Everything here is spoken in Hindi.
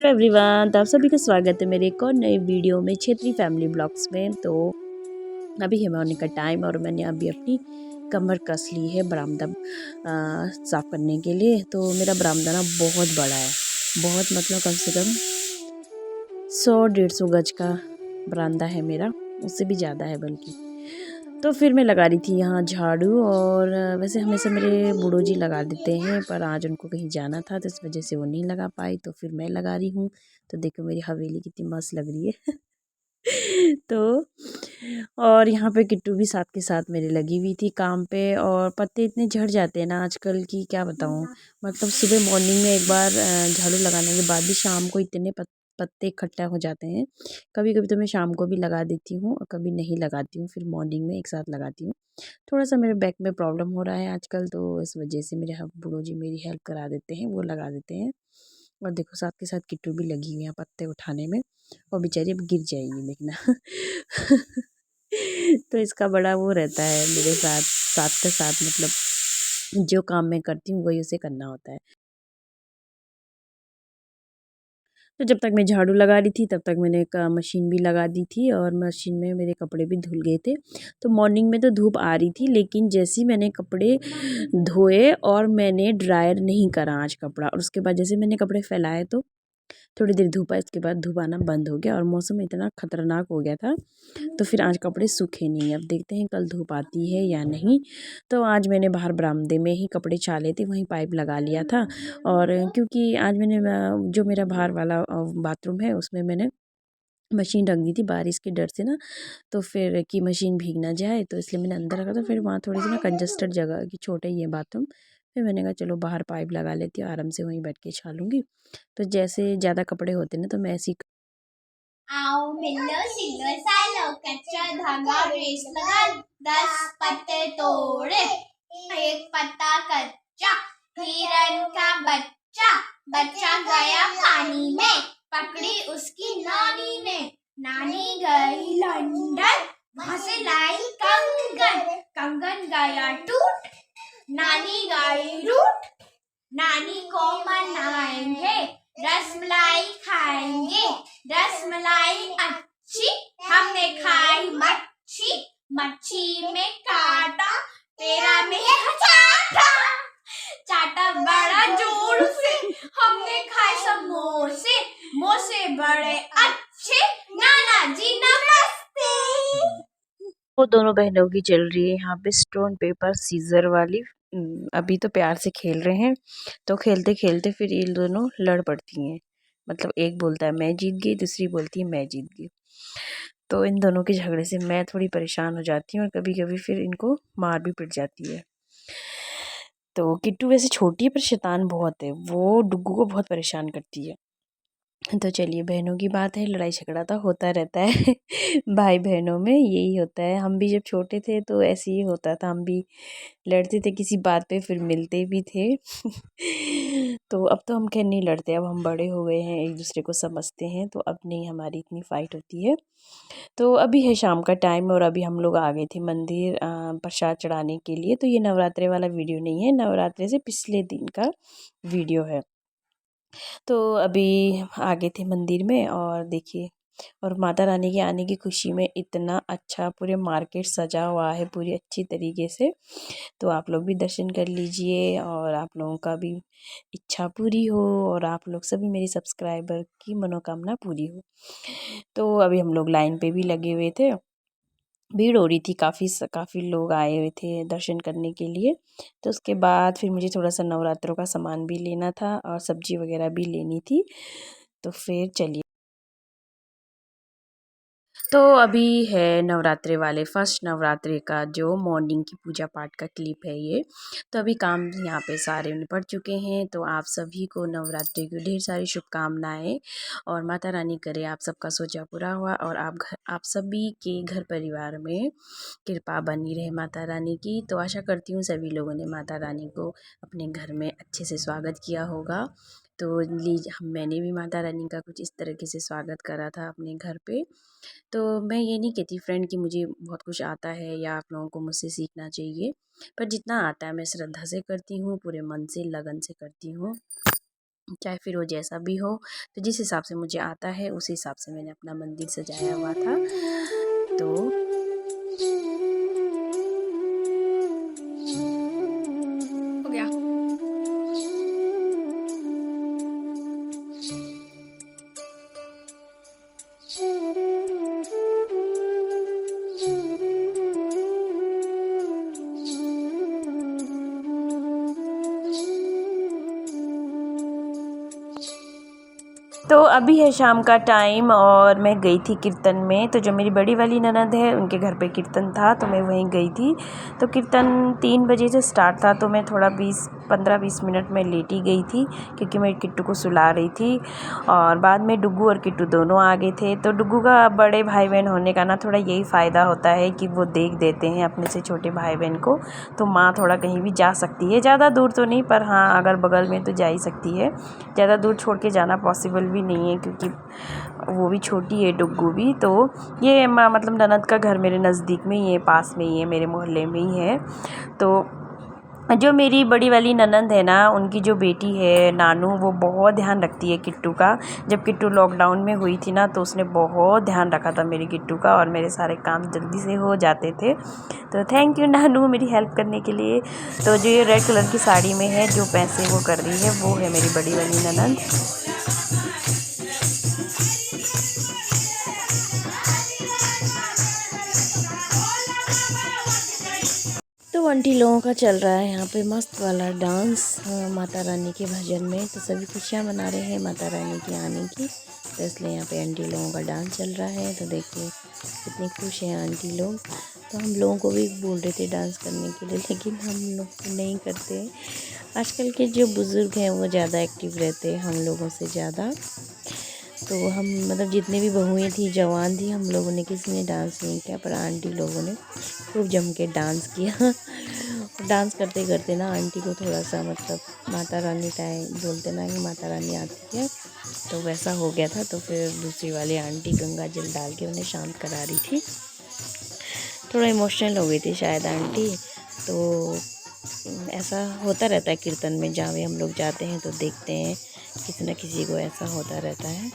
हेलो एवरीवन, तो आप सभी का स्वागत है मेरे एक और नए वीडियो में क्षेत्रीय फैमिली ब्लॉग्स में। तो अभी है मॉर्निंग का टाइम और मैंने अभी अपनी कमर कस ली है बरामदा साफ़ करने के लिए। तो मेरा बरामदा ना बहुत बड़ा है, बहुत मतलब कम से कम 100-150 गज का बरामदा है मेरा, उससे भी ज़्यादा है बल्कि। तो फिर मैं लगा रही थी यहाँ झाड़ू, और वैसे हमेशा मेरे बूढ़ो जी लगा देते हैं, पर आज उनको कहीं जाना था तो इस वजह से वो नहीं लगा पाई, तो फिर मैं लगा रही हूँ। तो देखो मेरी हवेली कितनी मस्त लग रही है। तो और यहाँ पे किट्टू भी साथ के साथ मेरे लगी हुई थी काम पे, और पत्ते इतने झड़ जाते हैं ना आजकल की, क्या बताऊँ। मतलब सुबह मॉर्निंग में एक बार झाड़ू लगाने के बाद भी शाम को इतने पत्ते इकट्ठा हो जाते हैं। कभी कभी तो मैं शाम को भी लगा देती हूँ और कभी नहीं लगाती हूँ, फिर मॉर्निंग में एक साथ लगाती हूँ। थोड़ा सा मेरे बैक में प्रॉब्लम हो रहा है आजकल, तो इस वजह से मेरे बूढ़ो जी मेरी हेल्प करा देते हैं, वो लगा देते हैं। और देखो साथ के साथ किट्टू भी लगी हुई है पत्ते उठाने में, और बेचारी अब गिर जाएगी देखना। तो इसका बड़ा वो रहता है मेरे साथ, साथ के साथ मतलब जो काम मैं करती हूँ वही उसे करना होता है। तो जब तक मैं झाड़ू लगा रही थी तब तक मैंने एक मशीन भी लगा दी थी, और मशीन में मेरे कपड़े भी धुल गए थे। तो मॉर्निंग में तो धूप आ रही थी, लेकिन जैसे ही मैंने कपड़े धोए और मैंने ड्रायर नहीं करा आज कपड़ा, और उसके बाद जैसे मैंने कपड़े फैलाए तो थोड़ी देर धूप आई, उसके बाद धूप आना बंद हो गया और मौसम इतना ख़तरनाक हो गया था। तो फिर आज कपड़े सूखे नहीं। अब देखते हैं कल धूप आती है या नहीं। तो आज मैंने बाहर बरामदे में ही कपड़े चाले थे, वहीं पाइप लगा लिया था। और क्योंकि आज मैंने जो मेरा बाहर वाला बाथरूम है उसमें मैंने मशीन रख दी थी बारिश के डर से ना, तो फिर कि मशीन भीग ना जाए, तो इसलिए मैंने अंदर रखा था। फिर वहाँ थोड़ी सी ना कंजस्टेड जगह कि छोटा ही है बाथरूम, फिर मैंने कहा चलो बाहर पाइप लगा लेती हूँ, आराम से वहीं बैठ के छालूंगी। तो जैसे ज़्यादा कपड़े होते ना तो मैं ऐसी आओ मिलो सिलो सालो कच्चा धागा रेस लगा 10 पत्ते तोड़े एक पत्ता कच्चा हिरन का बच्चा बच्चा गया पानी में पकड़ी उसकी नानी ने नानी गई लंदन वहां से लाई कंगन कंगन गया टूट नानी गई रूठ नानी को मनाएंगे रसमलाई खाएंगे रसमलाई अच्छी हमने खाई मच्छी मच्छी में काटा तेरा में चाटा चाटा बड़ा जोर से हमने खाए समोसे मोसे बड़े अच्छे नाना जी नमस्ते। वो दोनों बहनों की चल रही है यहाँ पे स्टोन पेपर सीजर वाली। अभी तो प्यार से खेल रहे हैं, तो खेलते खेलते फिर ये दोनों लड़ पड़ती हैं। मतलब एक बोलता है मैं जीत गई, दूसरी बोलती है मैं जीत गई। तो इन दोनों के झगड़े से मैं थोड़ी परेशान हो जाती हूँ, और कभी कभी फिर इनको मार भी पड़ जाती है। तो किट्टू वैसे छोटी है पर शैतान बहुत है, वो डुग्गू को बहुत परेशान करती है। तो चलिए, बहनों की बात है, लड़ाई झगड़ा तो होता रहता है। भाई बहनों में यही होता है। हम भी जब छोटे थे तो ऐसे ही होता था, हम भी लड़ते थे किसी बात पे, फिर मिलते भी थे। तो अब तो हम खैर नहीं लड़ते, अब हम बड़े हो गए हैं, एक दूसरे को समझते हैं, तो अब नहीं हमारी इतनी फाइट होती है। तो अभी है शाम का टाइम, और अभी हम लोग आ गए थे मंदिर प्रसाद चढ़ाने के लिए। तो ये नवरात्रे वाला वीडियो नहीं है, नवरात्रे से पिछले दिन का वीडियो है। तो अभी आ गए थे मंदिर में, और देखिए, और माता रानी के आने की खुशी में इतना अच्छा पूरे मार्केट सजा हुआ है पूरी अच्छी तरीके से। तो आप लोग भी दर्शन कर लीजिए, और आप लोगों का भी इच्छा पूरी हो, और आप लोग सभी मेरी सब्सक्राइबर की मनोकामना पूरी हो। तो अभी हम लोग लाइन पे भी लगे हुए थे, भीड़ हो रही थी, काफ़ी लोग आए हुए थे दर्शन करने के लिए। तो उसके बाद फिर मुझे थोड़ा सा नवरात्रों का सामान भी लेना था, और सब्जी वगैरह भी लेनी थी। तो फिर चलिए, तो अभी है नवरात्रे वाले फर्स्ट नवरात्रे का जो मॉर्निंग की पूजा पाठ का क्लिप है ये। तो अभी काम यहाँ पे सारे निपट चुके हैं, तो आप सभी को नवरात्रि की ढेर सारी शुभकामनाएं, और माता रानी करे आप सबका सोचा पूरा हुआ, और आप सभी के घर परिवार में कृपा बनी रहे माता रानी की। तो आशा करती हूँ सभी लोगों ने माता रानी को अपने घर में अच्छे से स्वागत किया होगा। तो मैंने भी माता रानी का कुछ इस तरीके से स्वागत करा था अपने घर पे। तो मैं ये नहीं कहती फ्रेंड कि मुझे बहुत कुछ आता है या आप लोगों को मुझसे सीखना चाहिए, पर जितना आता है मैं श्रद्धा से करती हूँ, पूरे मन से लगन से करती हूँ। चाहे फिर वो जैसा भी हो। तो जिस हिसाब से मुझे आता है उस हिसाब से मैंने अपना मंदिर सजाया हुआ था। तो हो गया। तो अभी है शाम का टाइम और मैं गई थी कीर्तन में। तो जो मेरी बड़ी वाली ननद है उनके घर पे कीर्तन था, तो मैं वहीं गई थी। तो कीर्तन 3 बजे से स्टार्ट था, तो मैं थोड़ा 15-20 मिनट में लेट ही गई थी, क्योंकि मैं किट्टू को सुला रही थी। और बाद में डुग्गू और किट्टू दोनों आ गए थे। तो डुग्गू का बड़े भाई बहन होने का ना थोड़ा यही फ़ायदा होता है कि वो देख देते हैं अपने से छोटे भाई बहन को। तो माँ थोड़ा कहीं भी जा सकती है, ज़्यादा दूर तो नहीं, पर हाँ अगर बगल में तो जा ही सकती है। ज़्यादा दूर छोड़ के जाना पॉसिबल भी नहीं है, क्योंकि वो भी छोटी है डुग्गू भी। तो ये मतलब ननद का घर मेरे नज़दीक में ही है, पास में ही है, मेरे मोहल्ले में ही है। तो जो मेरी बड़ी वाली ननद है ना, उनकी जो बेटी है नानू, वो बहुत ध्यान रखती है किट्टू का। जब किट्टू लॉकडाउन में हुई थी ना, तो उसने बहुत ध्यान रखा था मेरे किट्टू का, और मेरे सारे काम जल्दी से हो जाते थे। तो थैंक यू नानू मेरी हेल्प करने के लिए। तो जो ये रेड कलर की साड़ी में है, जो पैसे वो कर रही है, वो है मेरी बड़ी वाली ननद। तो आंटी लोगों का चल रहा है यहाँ पे मस्त वाला डांस माता रानी के भजन में। तो सभी खुशियाँ मना रहे हैं माता रानी के आने की, तो इसलिए यहाँ पे आंटी लोगों का डांस चल रहा है। तो देखिए कितनी खुश हैं आंटी लोग। तो हम लोगों को भी बोल रहे थे डांस करने के लिए, लेकिन हम लोग तो नहीं करते। आजकल के जो बुज़ुर्ग हैं वो ज़्यादा एक्टिव रहते हैं हम लोगों से ज़्यादा। तो हम मतलब जितने भी बहुएँ थी, जवान थी, हम लोगों ने किसी ने डांस नहीं किया, पर आंटी लोगों ने खूब जम के डांस किया। डांस करते करते ना आंटी को थोड़ा सा मतलब माता रानी टाइम बोलते ना कि माता रानी आती है, तो वैसा हो गया था। तो फिर दूसरी वाली आंटी गंगा जल डाल के उन्हें शांत करा रही थी। थोड़ा इमोशनल हो गई थी शायद आंटी। तो ऐसा होता रहता है कीर्तन में, जहाँ भी हम लोग जाते हैं तो देखते हैं किसी न किसी को ऐसा होता रहता है।